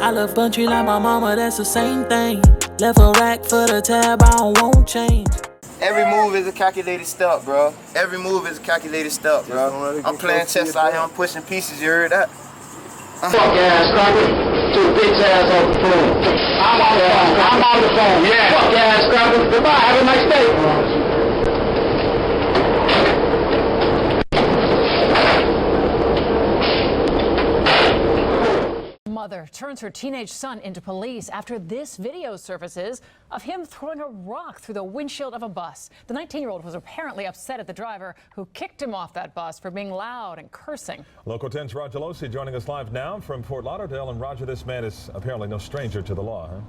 I look country like my mama, that's the same thing. Left a rack for the tab, I don't want change. Every move is a calculated step, bro. Every move is a calculated step, bro. I'm playing chess out here, I'm pushing pieces, you heard that? Fuck ass cracker, two bitch ass on the phone. I'm on the phone, yeah. Fuck ass cracker, goodbye, have a nice day. Mother turns her teenage son into police after this video surfaces of him throwing a rock through the windshield of a bus. The 19-year-old was apparently upset at the driver who kicked him off that bus for being loud and cursing. Local 10's Roger Losi joining us live now from Fort Lauderdale. And Roger, this man is apparently no stranger to the law, huh?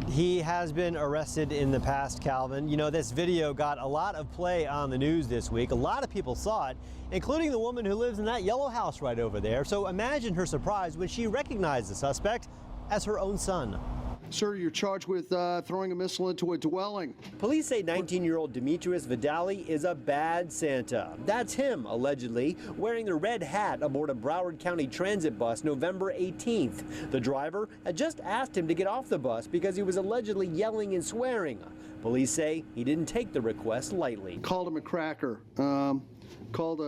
He has been arrested in the past, Calvin. You know, this video got a lot of play on the news this week. A lot of people saw it, including the woman who lives in that yellow house right over there. So imagine her surprise when she recognized the suspect as her own son. Sir, you're charged with throwing a missile into a dwelling. Police say 19-year-old Demetrius Vidale is a bad Santa. That's him, allegedly, wearing the red hat aboard a Broward County transit bus November 18th. The driver had just asked him to get off the bus because he was allegedly yelling and swearing. Police say he didn't take the request lightly. Called him a cracker. Called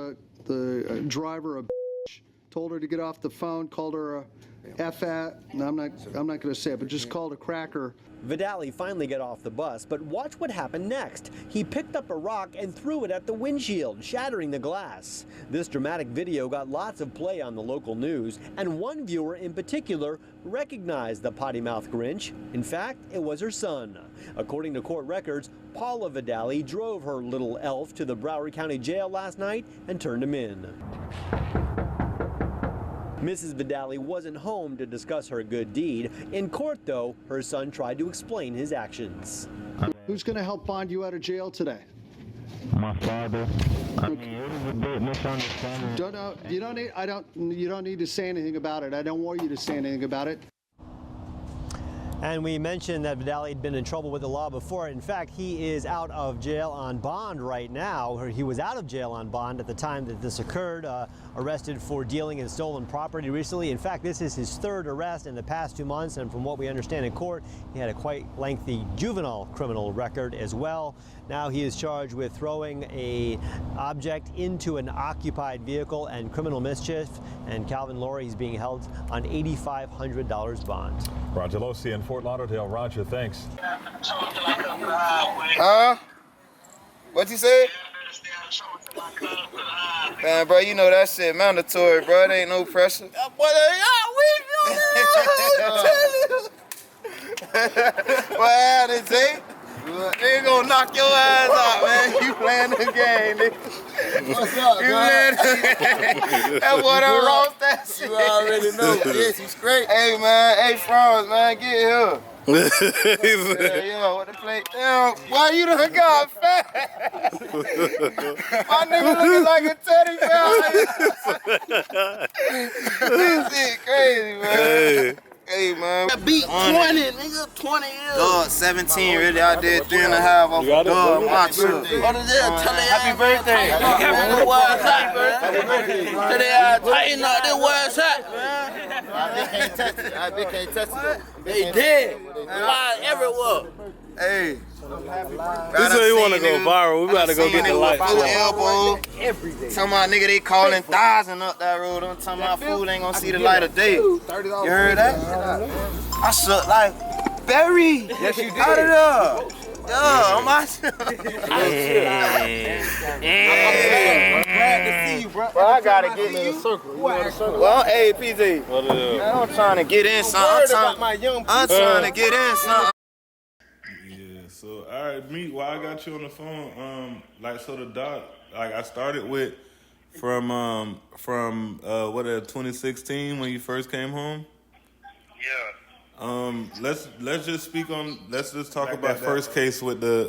the driver a bitch. Told her to get off the phone. Called her a no, I'm not going to say it, but just called a cracker. Vidale finally got off the bus, but watch what happened next. He picked up a rock and threw it at the windshield, shattering the glass. This dramatic video got lots of play on the local news, and one viewer in particular recognized the potty-mouthed Grinch. In fact, it was her son. According to court records, Paula Vidale drove her little elf to the Broward County Jail last night and turned him in. Mrs. Vidale wasn't home to discuss her good deed. In court, though, her son tried to explain his actions. Who's going to help bond you out of jail today? My father. I mean, it was a bit misunderstanding. You don't need to say anything about it. I don't want you to say anything about it. And we mentioned that Vidale had been in trouble with the law before. In fact, he is out of jail on bond right now. Or he was out of jail on bond at the time that this occurred, arrested for dealing in stolen property recently. In fact, this is his third arrest in the past 2 months, and from what we understand in court, he had a quite lengthy juvenile criminal record as well. Now he is charged with throwing an object into an occupied vehicle and criminal mischief. And Calvin Laurie, he's being held on $8,500 bond. Roger Losi in Fort Lauderdale. Roger, thanks. What you say? Man, bro, you know that shit mandatory, bro. It ain't no pressure. What happened, Jay? They gonna knock your ass out, man. You playing the game, nigga. What's up, you playing the game. That boy done roast that shit. You already know. Yes, he's great. Hey, man. Hey, Franz, man. Get here. Yeah, what the play? Damn, why you done got fat? My nigga looking like a teddy bear. This shit crazy, man. Hey. Hey, man. Beat 20, nigga, 20 years. Dog, 17, really. I did 3.5 off the dog. My trip. What is that? Tell Happy birthday. Happy what's hot, man. Tell they tighten up this what's hot, man. I can't touch it. They did. Fly everywhere. Hey. He said he want to go viral. We gotta go get the lights. Tell my nigga they calling thousand up that road. I'm talking about food ain't gonna see the light of day. You heard that? I shook like Barry. Yes, you did. Out of there. Yeah, on my shit. I'm glad to see you, bro. Well, I gotta get in a circle. You want a circle? Well, hey, PZ. What is it? I'm trying to get in something. I'm trying to get in something. So, all right, Meek, while I got you on the phone, so the doc, I started with from 2016 when you first came home? Yeah. Let's just talk about that first case with the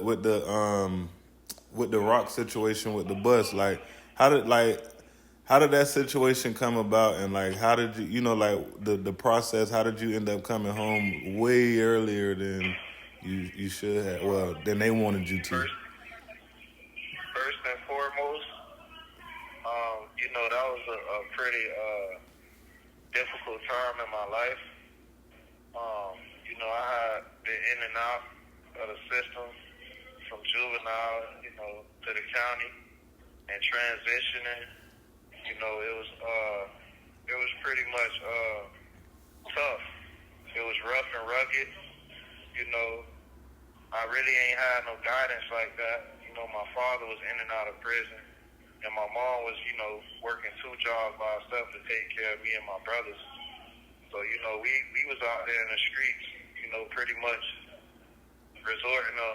rock situation with the bus. Like, how did that situation come about, and how did you the process? How did you end up coming home way earlier than you should have? Well, than they wanted you to. First and foremost, that was a pretty difficult time in my life. You know, I had been in and out of the system from juvenile, you know, to the county and transitioning. You know, it was pretty much tough. It was rough and rugged. You know, I really ain't had no guidance like that. You know, my father was in and out of prison, and my mom was, you know, working 2 jobs by herself to take care of me and my brothers. So, you know, we was out there in the streets, you know, pretty much resorting to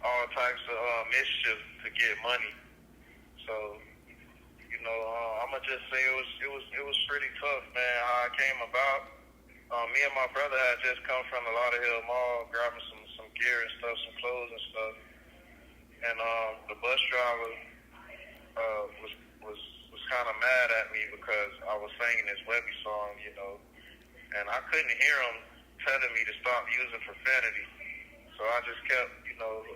all types of mischief to get money. So, you know, I'ma just say it was pretty tough, man. How I came about. Me and my brother had just come from the Lauderdale Mall, grabbing some gear and stuff, some clothes and stuff. And the bus driver was kind of mad at me because I was singing this Webby song, you know, and I couldn't hear him telling me to stop using profanity. So I just kept, you know,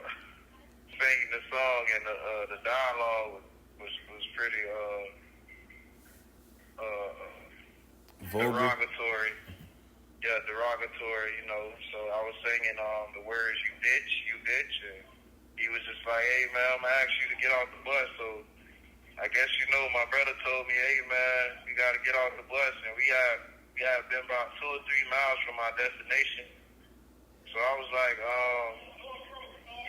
singing the song, and the dialogue was pretty derogatory. Yeah, derogatory, you know. So I was singing the words, you bitch, and he was just like, hey, man, I'm going to ask you to get off the bus. So I guess, you know, my brother told me, hey, man, we got to get off the bus. And we had been about 2 or 3 miles from our destination. So I was like,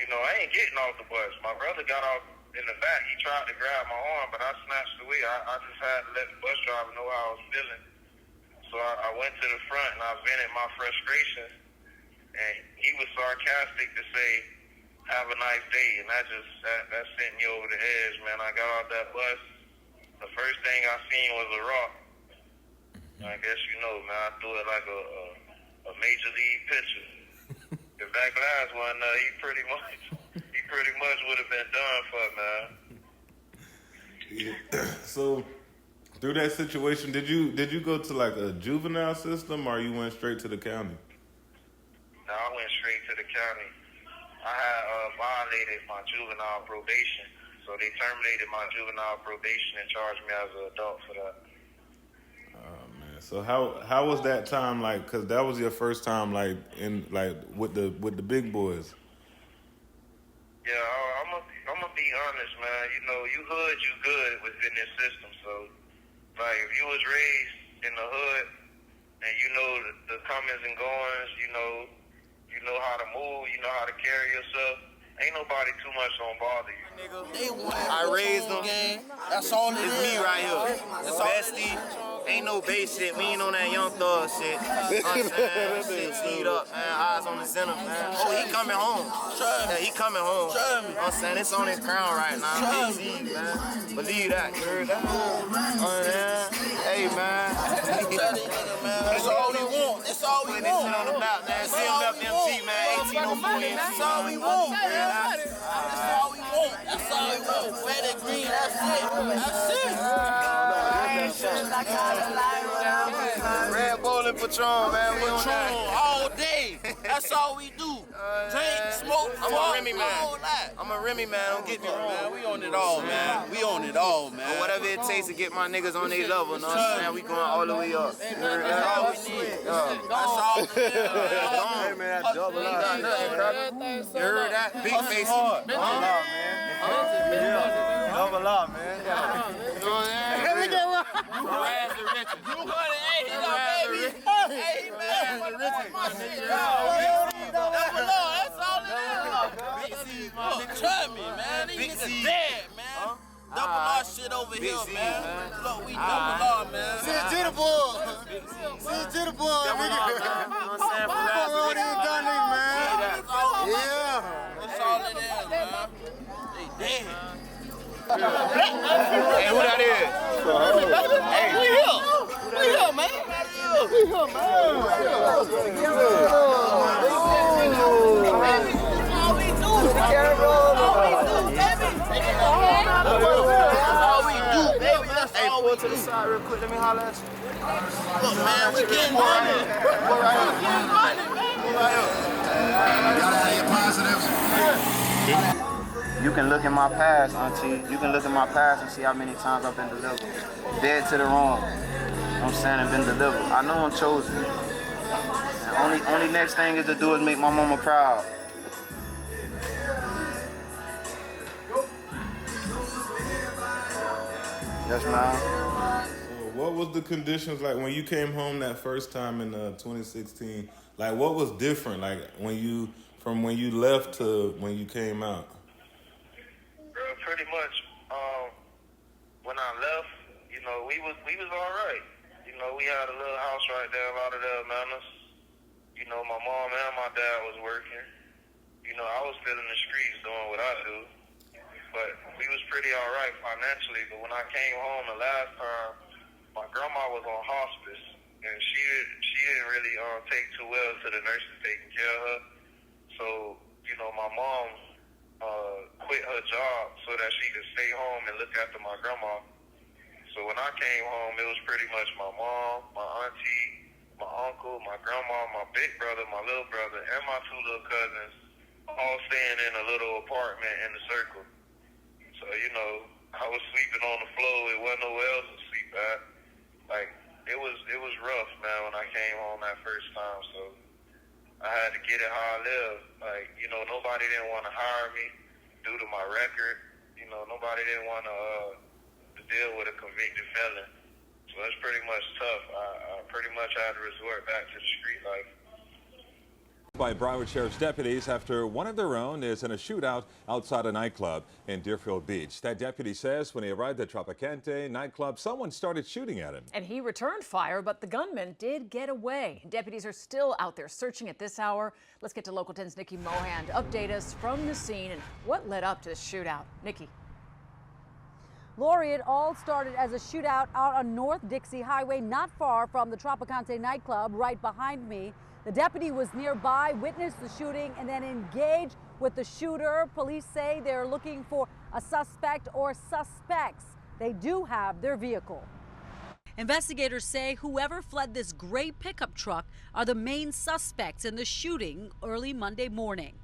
you know, I ain't getting off the bus. My brother got off in the back. He tried to grab my arm, but I snatched away. I just had to let the bus driver know how I was feeling. So I went to the front and I vented my frustration, and he was sarcastic to say, have a nice day, and that sent me over the edge, man. I got off that bus. The first thing I seen was a rock. I guess you know, man, I threw it like a major league pitcher. If that glass wasn't he pretty much would have been done for, man. Yeah. So through that situation, did you go to like a juvenile system, or you went straight to the county? No, I went straight to the county. I had violated my juvenile probation, so they terminated my juvenile probation and charged me as an adult for that. Oh man! So how was that time like? Cause that was your first time like in like with the big boys. Yeah, I'm gonna be honest, man. You know, you hood, you good within this system. So, like, if you was raised in the hood and you know the comings and goings, you know how to move, you know how to carry yourself, ain't nobody too much gonna bother you. I raised them. That's all it is. It's me right here. That's bestie. Ain't no base shit. We ain't on that young thug shit. Shit teed up, man. Eyes on the center, man. Oh, he coming home. Yeah, he coming home. You know what I'm saying? It's on his crown right now. Big Z, man. Believe that. You heard that? Hey, man. That's all we want. That's all we want. Putting this shit on the map, man. CMFMG, man. 1804 MC. That's all we want, man. That's all we want. That's all we want. Fat and green, that's it. That's it. Red Bull and Patron, man. We on that all day. That's all we do. Drink, smoke, I'm a Remy man. I'm a Remy man. Don't get me wrong, man. We on it all, man. We on it all, man. But whatever it takes to get my niggas on their level, know what I'm saying? We going all the way up. That's all we need. That's all we need. Hey, man, that's double up. You heard that? Big face. Double up, man. Double up, man. You know what I'm saying? Let me get one. Raz the Richard. You want it? Hey, baby. Hey, man. My shit, double up. That's all it is. Big C, man. Try me, man. These niggas dead, man. Double R shit over here, man. Look, we double R, man. See the jitterbug. See the jitterbug, nigga. You know what I'm saying? For Raz the Richard, man. Yeah. That's all it is, man. They dead. Hey, who that is? Hey, we here. We here, man. We here, man. That's all we do. That's all we do, baby. That's all we do. To the side real quick. Let me holler at you. Look, man, we getting money. We getting money, man. You gotta have your positives. You can look in my past, auntie. You can look in my past and see how many times I've been delivered. Dead to the wrong. I'm saying, and been delivered. I know I'm chosen. And only next thing is to do is make my mama proud. Yes, ma'am. So what was the conditions like when you came home that first time in 2016? Like, what was different? Like from when you left to when you came out? Pretty much. When I left, you know, we was all right. You know, we had a little house right there, a lot of the Atlantis. You know, my mom and my dad was working. You know, I was still in the streets doing what I do. But we was pretty all right financially. But when I came home the last time, my grandma was on hospice, and she didn't really take too well to the nurses taking care of her. So, you know, my mom quit her job so that she could stay home and look after my grandma. So when I came home, it was pretty much my mom, my auntie, my uncle, my grandma, my big brother, my little brother, and my two little cousins, all staying in a little apartment in the circle. So, you know, I was sleeping on the floor. It wasn't nowhere else to sleep at. Like, it was rough, man, when I came home that first time. So I had to get it how I live. Like, you know, nobody didn't want to hire me due to my record. You know, nobody didn't want to deal with a convicted felon. So that's pretty much tough. I pretty much had to resort back to the street life. By Broward Sheriff's deputies after one of their own is in a shootout outside a nightclub in Deerfield Beach. That deputy says when he arrived at Tropicante nightclub, someone started shooting at him. And he returned fire, but the gunman did get away. Deputies are still out there searching at this hour. Let's get to Local 10's Nikki Mohan to update us from the scene and what led up to this shootout. Nikki. Lori, it all started as a shootout out on North Dixie Highway, not far from the Tropicante nightclub right behind me. The deputy was nearby, witnessed the shooting, and then engaged with the shooter. Police say they're looking for a suspect or suspects. They do have their vehicle. Investigators say whoever fled this gray pickup truck are the main suspects in the shooting early Monday morning.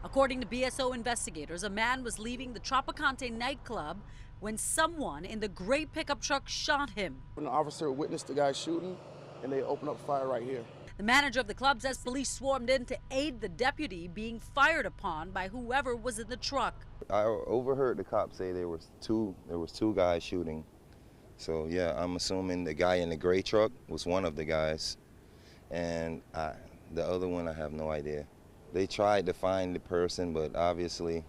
According to BSO investigators, a man was leaving the Tropicante nightclub when someone in the gray pickup truck shot him. When the officer witnessed the guy shooting, and they opened up fire right here. The manager of the club says police swarmed in to aid the deputy being fired upon by whoever was in the truck. I overheard the cops say there was two guys shooting. So yeah, I'm assuming the guy in the gray truck was one of the guys, and the other one I have no idea. They tried to find the person, but obviously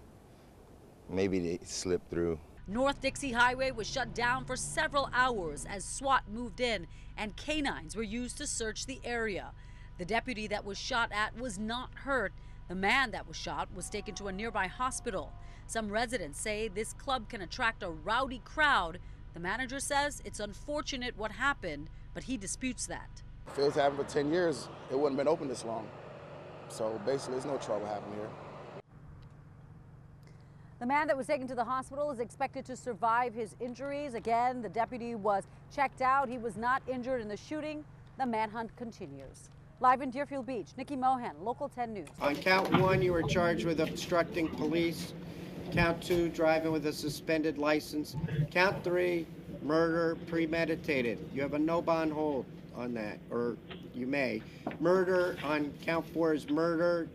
maybe they slipped through. North Dixie Highway was shut down for several hours as SWAT moved in and canines were used to search the area. The deputy that was shot at was not hurt. The man that was shot was taken to a nearby hospital. Some residents say this club can attract a rowdy crowd. The manager says it's unfortunate what happened, but he disputes that. If it was happening for 10 years, it wouldn't have been open this long. So basically, there's no trouble happening here. The man that was taken to the hospital is expected to survive his injuries. Again, the deputy was checked out. He was not injured in the shooting. The manhunt continues. Live in Deerfield Beach, Nikki Mohan, Local 10 News. On count 1, you were charged with obstructing police. Count 2, driving with a suspended license. Count 3, murder premeditated. You have a no bond hold on that, or you may. Murder on count 4 is murder.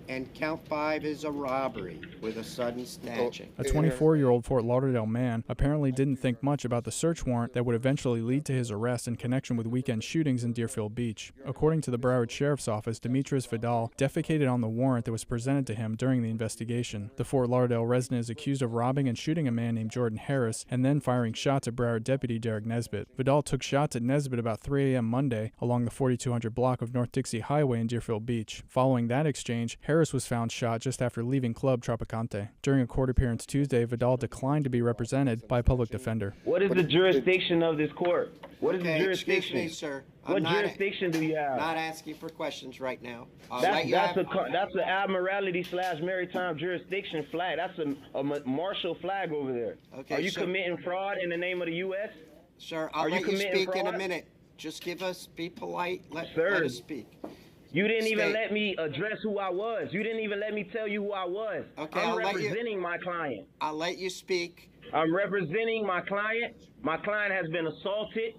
And count 5 is a robbery with a sudden snatching. A 24-year-old Fort Lauderdale man apparently didn't think much about the search warrant that would eventually lead to his arrest in connection with weekend shootings in Deerfield Beach. According to the Broward Sheriff's Office, Demetrius Vidale defecated on the warrant that was presented to him during the investigation. The Fort Lauderdale resident is accused of robbing and shooting a man named Jordan Harris and then firing shots at Broward Deputy Derek Nesbitt. Vidal took shots at Nesbitt about 3 a.m. Monday along the 4200 block of North Dixie Highway in Deerfield Beach. Following that exchange, Harris was found shot just after leaving Club Tropicante. During a court appearance Tuesday, Vidal declined to be represented by a public defender. What is the jurisdiction of this court? What is the jurisdiction? Excuse me, sir. What jurisdiction do you have? Not asking for questions right now. That's an admiralty/maritime jurisdiction flag. That's a martial flag over there. Okay, are you committing fraud in the name of the U.S.? Sir, I'll let you speak in a minute. Just be polite. Let us speak. You didn't even let me address who I was. You didn't even let me tell you who I was. Okay, I'm representing my client. I'll let you speak. I'm representing my client. My client has been assaulted.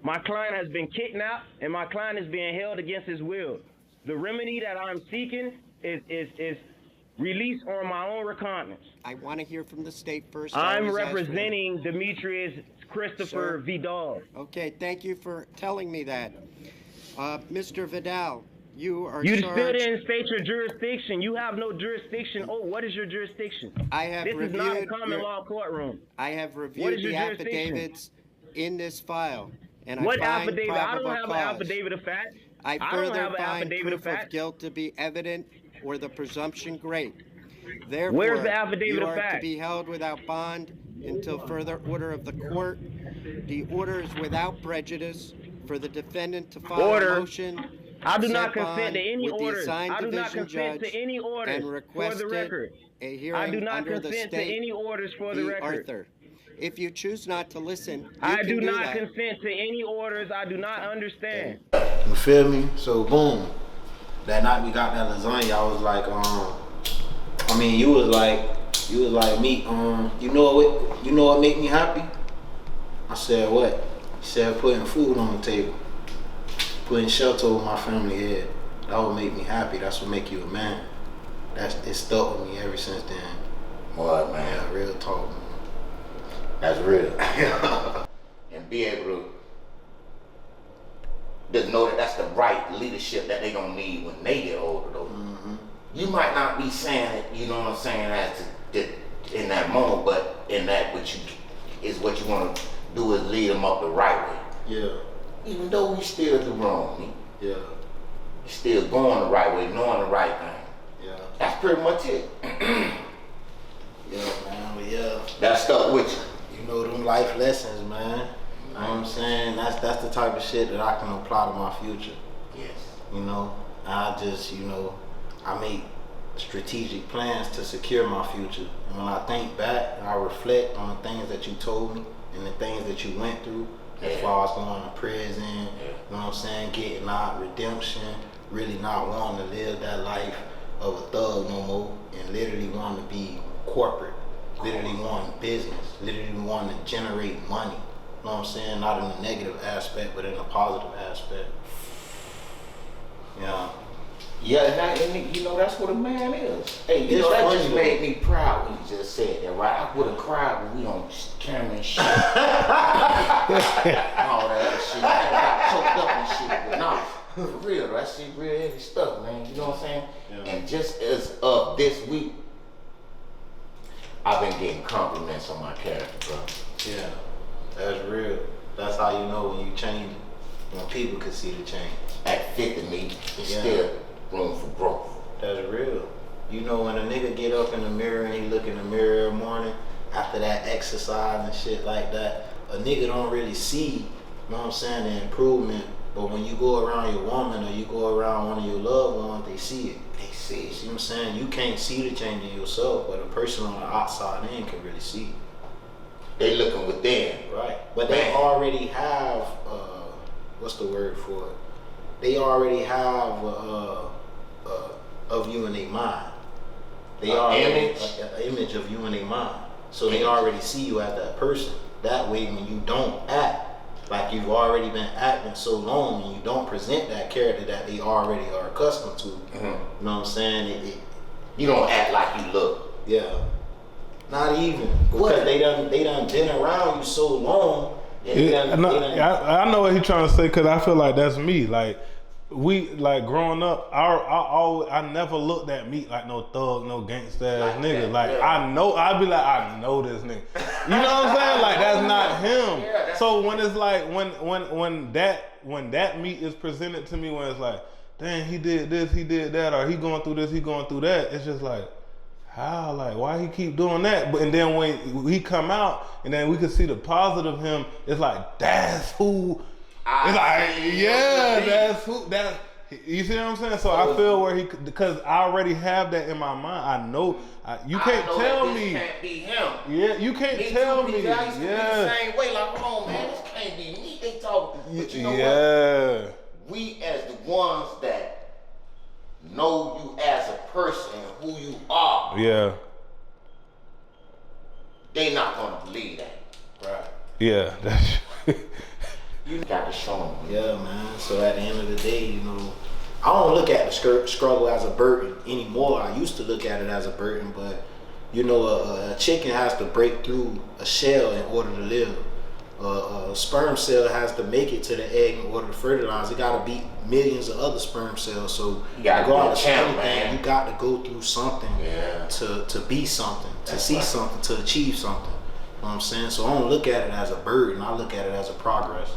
My client has been kidnapped, and my client is being held against his will. The remedy that I'm seeking is release on my own recognizance. I want to hear from the state first. I'm representing Demetrius Christopher Vidale. Okay, thank you for telling me that. Mr. Vidale, you are You charged. still didn't state your jurisdiction. You have no jurisdiction. Oh, what is your jurisdiction? I have This reviewed is not a common law courtroom. I have What reviewed is your the jurisdiction? affidavits in this file, and What I find affidavit? I don't probable have cause. an affidavit of fact. I don't further have an find affidavit of proof of fact. guilt to be evident or the presumption great. Therefore, Where's the affidavit you of are to fact? be held without bond until further order of the court. The order is without prejudice for the defendant to file Order. a motion. I do not set consent bond to any with the orders. assigned I do not division consent judge to any orders and for the requested record. a hearing I do not under the consent to state any orders for the v. record. Arthur. If you choose not to listen, you I can do not that. consent to any orders. I do not understand. You feel me? So boom, that night we got that lasagna. I was like, I mean, you was like me. You know what make me happy? I said what? He said putting food on the table, putting shelter over my family head. That would make me happy. That's what make you a man. It stuck with me ever since then. What, man? Yeah, real talk. That's real. And be able to just know that that's the right leadership that they gonna need when they get older, though. Mm-hmm. You might not be saying it, you know what I'm saying, in that moment, but in that what you want to do is lead them up the right way. Yeah. Even though we still do wrong, man. Yeah. We still going the right way, knowing the right thing. Yeah. That's pretty much it. Yeah, man. But yeah. That stuck with you. You know them life lessons, man. You know what I'm saying? That's the type of shit that I can apply to my future. Yes. You know, I just, I make strategic plans to secure my future. And when I think back, I reflect on the things that you told me and the things that you went through, as far as going to prison, you know what I'm saying, getting out, redemption, really not wanting to live that life of a thug no more, and literally wanting to be corporate, literally wanting business, literally wanting to generate money. You know what I'm saying? Not in a negative aspect, but in a positive aspect. Yeah. Yeah, and you know, that's what a man is. Hey, you It's know, that funny, just though. made me proud when you just said that, right? I would have cried when we on camera and shit. All that other shit. I got choked up and shit. But nah, for real, that shit real heavy stuff, man. You know what I'm saying? Yeah. And just as of this week, I've been getting compliments on my character, bro. Yeah, that's real. That's how you know when you change it. When people can see the change. At 50 me, it's still room for growth. That's real. You know when a nigga get up in the mirror and he look in the mirror every morning after that exercise and shit like that, a nigga don't really see, you know what I'm saying, the improvement. But when you go around your woman or you go around one of your loved ones, they see it. They see it. See what I'm saying? You can't see the change in yourself, but a person on the outside in can really see it. They looking within. Right. But they already have, what's the word for it? They already have of you in their mind. They already an image of you in their mind. So they already see you as that person. That way when you don't act like you've already been acting so long and you don't present that character that they already are accustomed to, you know what I'm saying? You don't act like you look. Yeah. Not even. Because they done been around you so long. I know what he's trying to say, because I feel like that's me. Like, growing up, I never looked at me like no thug, no gangsta ass nigga. I'd be like, I know this nigga. You know what I'm saying? Like, that's not him. So when it's like, when that meat is presented to me, when it's like, dang, he did this, he did that, or he going through this, he going through that, it's just like, how? Like, why he keep doing that? But and then when he come out and then we can see the positive him, it's like, that's who. It's like, yeah, that's who. That's, you see what I'm saying? So I feel where because I already have that in my mind. I know you can't tell me. Can't be him. Yeah, you can't tell me. I used to be the same way. Like, hold on, man, this can't be me. They talking, but you know what? We as the ones that know you as a person, who you are. Yeah. They not gonna Yeah. You got to show them. Yeah, man. So at the end of the day, you know, I don't look at the struggle as a burden anymore. I used to look at it as a burden, but you know, a chicken has to break through a shell in order to live. A sperm cell has to make it to the egg in order to fertilize. It got to beat millions of other sperm cells. So you got to go out anything, you got to go through something to be something, to see something, to achieve something. You know what I'm saying? So I don't look at it as a burden. I look at it as a progress.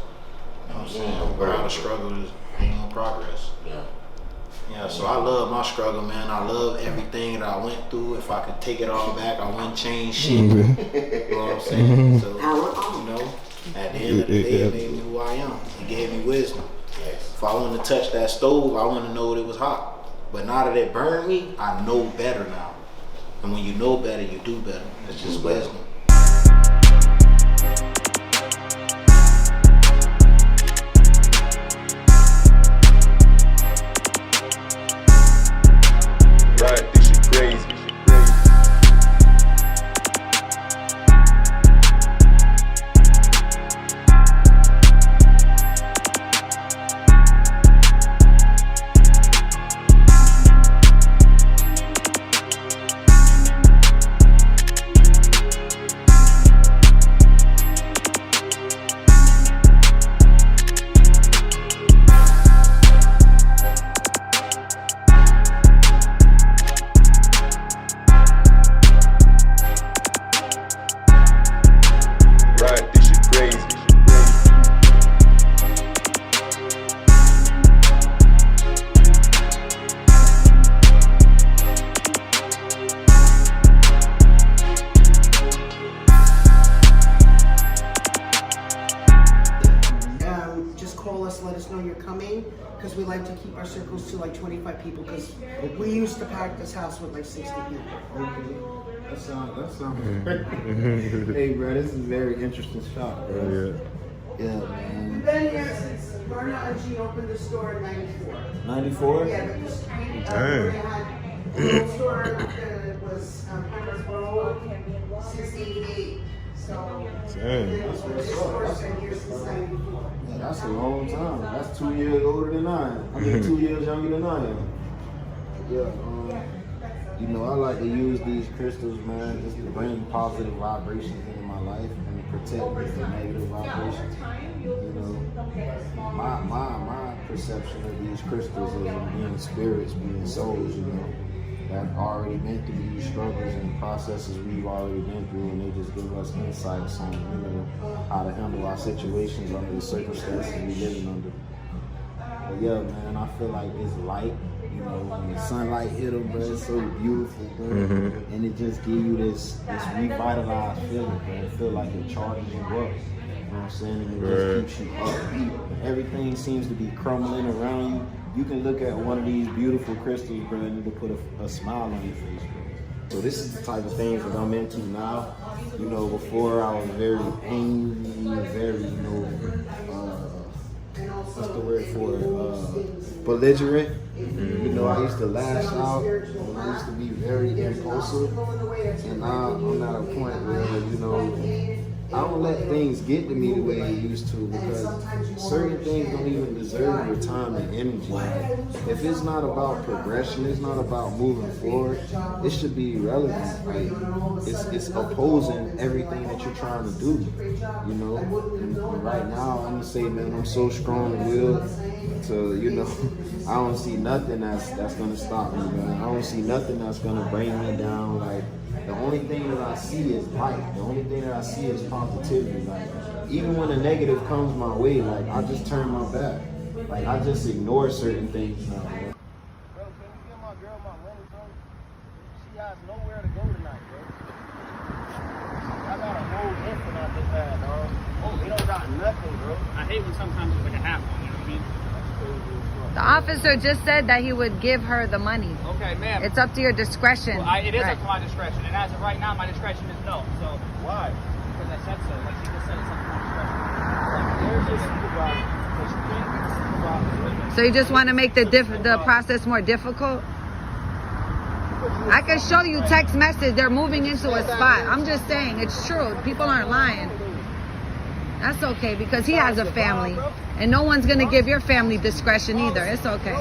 You know what I'm saying? Without a struggle, ain't no progress. Yeah, so I love my struggle, man. I love everything that I went through. If I could take it all back, I wouldn't change shit. You know what I'm saying? So, you know, at the end of the day, it made me who I am. It gave me wisdom. If I wanted to touch that stove, I wanted to know that it was hot. But now that it burned me, I know better now. And when you know better, you do better. It's just wisdom. Right, this shit crazy. Let us know you're coming, because we like to keep our circles to like 25 people, because we used to pack this house with like 60 people. Okay. That sounds great. Hey, bro, this is a very interesting shop, bro. Yeah, man. We've been here since Barna and G opened the store in 94. 94? Yeah, but this had a little store that was Hammersboro, 68. So, Yeah, that's a long time. That's 2 years older than I am. I mean, 2 years younger than I am. Yeah, you know, I like to use these crystals, man, just to bring positive vibrations into my life and protect me from negative vibrations. You know, my perception of these crystals is being spirits, being souls, you know, that have already been through these struggles and processes we've already been through, and they just give us insights on, you know, how to handle our situations under the circumstances we're living under. But yeah, man, I feel like it's light, you know, when the sunlight hit them, bro, it's so beautiful, bro, and it just gives you this revitalized feeling, bro. It feel like it charges you up, you know what I'm saying, and it just keeps you upbeat. Everything seems to be crumbling around you. You can look at one of these beautiful crystals, bro, and it'll put a smile on your face, bro. So this is the type of things that I'm into now. You know, before I was very angry, very, you know, what's the word for it? Belligerent. You know, I used to lash out, and I used to be very impulsive. And now I'm at a point where, you know, I don't let things get to me the way it used to, because certain things don't even deserve your time and energy. Like, if it's not about progression, it's not about moving forward, it should be irrelevant. Like, it's opposing everything that you're trying to do, you know? And right now, I'm gonna say, man, I'm so strong-willed to, you know, I don't see nothing that's gonna stop me, man. I don't see nothing that's gonna bring me down. Like, the only thing that I see is light. The only thing that I see is positivity. Like, even when the negative comes my way, like, I just turn my back. Like, I just ignore certain things now. Bro, can you give my girl my money, bro? She has nowhere to go tonight, bro. I got a whole infant out this bad, dog. Oh, they don't got nothing, bro. I hate when sometimes it's like a half one, you know what I mean? The officer just said that he would give her the money. Okay, ma'am. It's up to your discretion. Well, it is right. up to my discretion, and as of right now, my discretion is no. So why? Because I said so. Like she just said, it's up to my discretion. So you just want to make the process more difficult? I can show you text message. They're moving into a spot. I'm just saying, it's true. People aren't lying. That's okay because he has a family. And no one's going to give your family discretion either. It's okay.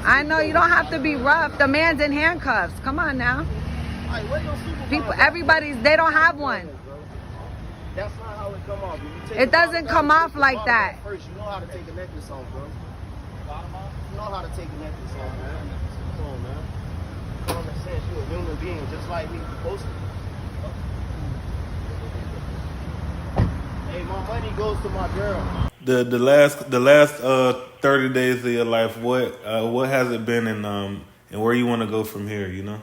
I know you don't have to be rough. The man's in handcuffs. Come on now. People, they don't have one. That's not how it come off. It doesn't come off like that. First, you know how to take a necklace off, bro. You know how to take a necklace off, man. Come on, man. Common sense. You're a human being just like me. You're supposed to be. Hey, my money goes to my girl. The last 30 days of your life, what has it been, and where you want to go from here? You know.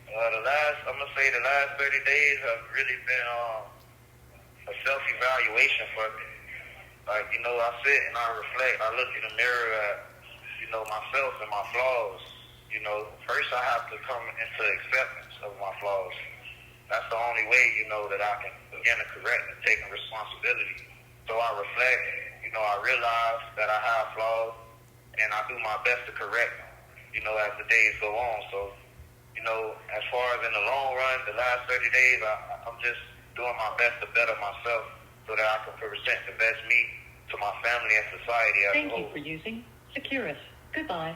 I'm gonna say the last 30 days have really been a self-evaluation for me. Like, you know, I sit and I reflect. I look in the mirror at, you know, myself and my flaws. You know, first I have to come into acceptance of my flaws. That's the only way, you know, that I can begin to correct and take responsibility. So I reflect, you know, I realize that I have flaws, and I do my best to correct them, you know, as the days go on. So, you know, as far as in the long run, the last 30 days, I'm just doing my best to better myself so that I can present the best me to my family and society as a whole. Thank you for using Securus. Goodbye.